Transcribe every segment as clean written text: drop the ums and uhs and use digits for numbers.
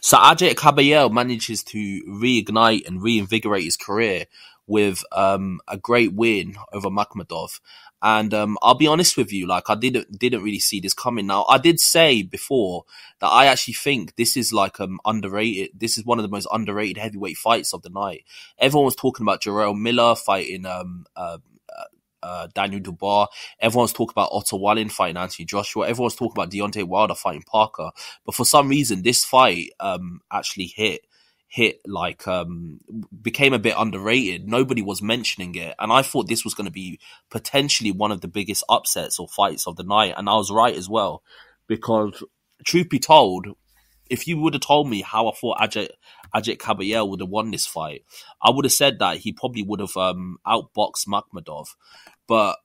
So Agit Kabayel manages to reignite and reinvigorate his career with a great win over Makhmudov. And I'll be honest with you, like I didn't really see this coming. Now I did say before that I actually think this is like underrated. This is one of the most underrated heavyweight fights of the night. Everyone was talking about Jarrell Miller fighting Daniel Dubois. Everyone's talking about Otto Wallin fighting Anthony Joshua. Everyone's talking about Deontay Wilder fighting Parker. But for some reason, this fight actually became a bit underrated. Nobody was mentioning it. And I thought this was going to be potentially one of the biggest upsets or fights of the night. And I was right as well. Because, truth be told, if you would have told me how I thought Agit Kabayel would have won this fight, I would have said that he probably would have outboxed Makhmudov. But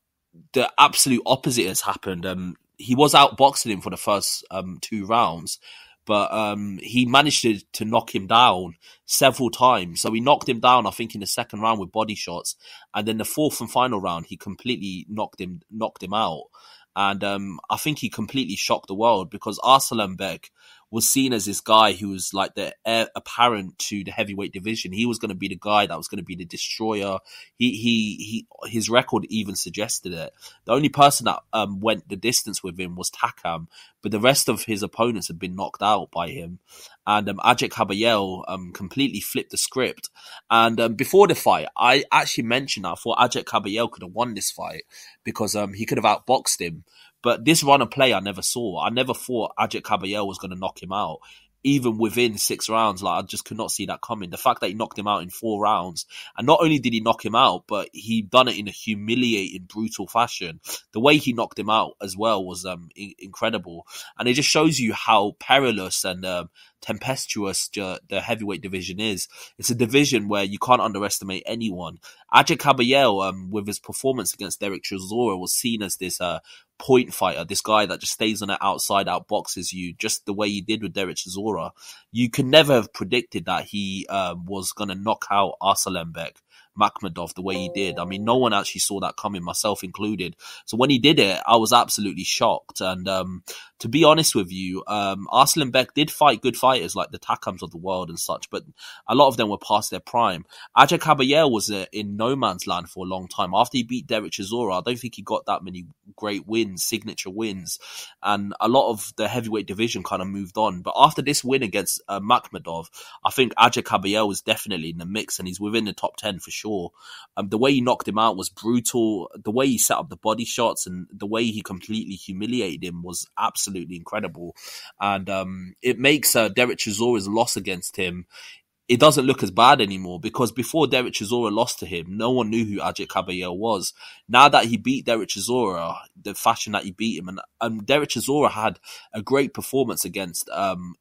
the absolute opposite has happened. He was outboxing him for the first 2 rounds, but he managed to knock him down several times. So he knocked him down, I think, in the second round with body shots, and then the fourth and final round, he completely knocked him out. And I think he completely shocked the world because Arslanbek was seen as this guy who was like the heir apparent to the heavyweight division. He was going to be the guy that was going to be the destroyer. His record even suggested it. The only person that went the distance with him was Takam, but the rest of his opponents had been knocked out by him. And Agit Kabayel completely flipped the script. And before the fight, I actually mentioned that I thought Agit Kabayel could have won this fight because he could have outboxed him. But this run of play I never saw. I never thought Agit Kabayel was going to knock him out. Even within 6 rounds, like I just could not see that coming. The fact that he knocked him out in 4 rounds, and not only did he knock him out, but he done it in a humiliating, brutal fashion. The way he knocked him out as well was incredible. And it just shows you how perilous and tempestuous the heavyweight division is. It's a division where you can't underestimate anyone. Agit Kabayel, with his performance against Derek Chisora, was seen as this point fighter, this guy that just stays on the outside, outboxes you, just the way he did with Derek Chisora. You could never have predicted that he was going to knock out Arslanbek Makhmudov the way he did. I mean, no one actually saw that coming, myself included. So when he did it, I was absolutely shocked. And to be honest with you, Arslanbek did fight good fighters like the Takams of the world and such, but a lot of them were past their prime. Agit Kabayel was in no man's land for a long time. After he beat Derek Chisora, I don't think he got that many great wins, signature wins, and a lot of the heavyweight division kind of moved on. But after this win against Makhmudov, I think Agit Kabayel is definitely in the mix and he's within the top 10 for sure. The way he knocked him out was brutal. The way he set up the body shots and the way he completely humiliated him was absolutely incredible. And it makes Derek Chisora's loss against him, it doesn't look as bad anymore, because before Derek Chisora lost to him, no one knew who Agit Kabayel was. Now that he beat Derek Chisora, the fashion that he beat him, and Derek Chisora had a great performance against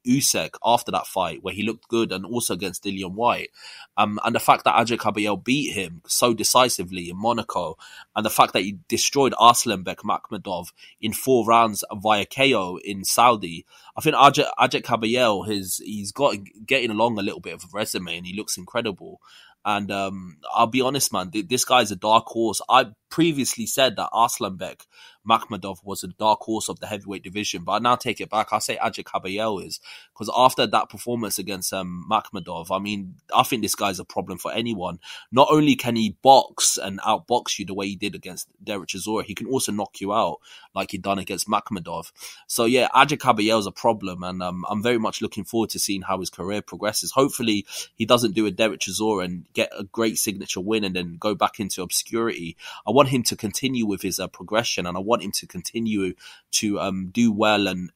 Usyk after that fight, where he looked good, and also against Dillian Whyte. And the fact that Agit Kabayel beat him so decisively in Monaco, and the fact that he destroyed Arslanbek Makhmudov in 4 rounds via KO in Saudi, I think Agit Kabayel, he's got getting along a little bit of a resume, and he looks incredible. And I'll be honest, man, this guy's a dark horse. I previously said that Arslanbek Makhmudov was a dark horse of the heavyweight division, but I now take it back. I say Agit Kabayel is, because after that performance against Makhmudov, I mean, I think this guy's a problem for anyone. Not only can he box and outbox you the way he did against Derek Chisora, he can also knock you out like he done against Makhmudov. So yeah, Agit Kabayel is a problem, and I'm very much looking forward to seeing how his career progresses. Hopefully he doesn't do a Derek Chisora and get a great signature win and then go back into obscurity. I want him to continue with his progression, and I want him to continue to do well and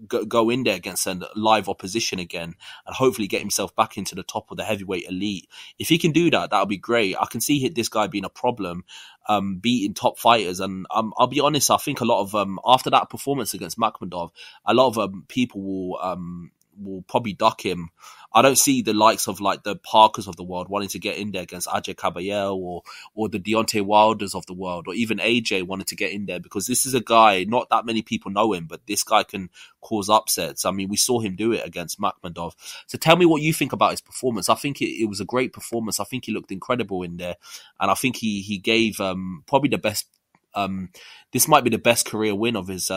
go in there against a live opposition again, and hopefully get himself back into the top of the heavyweight elite. If he can do that, that'll be great. I can see this guy being a problem, beating top fighters. And I'll be honest, I think a lot of after that performance against Makhmudov, a lot of people will probably duck him. I don't see the likes of like the Parkers of the world wanting to get in there against Agit Kabayel, or the Deontay Wilders of the world, or even AJ wanting to get in there, because this is a guy, not that many people know him, but this guy can cause upsets. I mean, we saw him do it against Makhmudov. So tell me what you think about his performance. I think it was a great performance. I think he looked incredible in there, and I think he gave probably the best this might be the best career win of his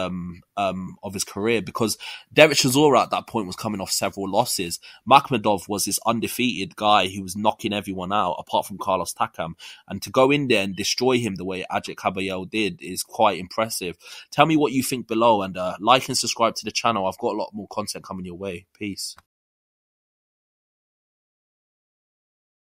career, because Derek Chisora at that point was coming off several losses. Makhmudov was this undefeated guy who was knocking everyone out apart from Carlos Takam, and to go in there and destroy him the way Agit Kabayel did is quite impressive. Tell me what you think below, and like and subscribe to the channel. I've got a lot more content coming your way. Peace.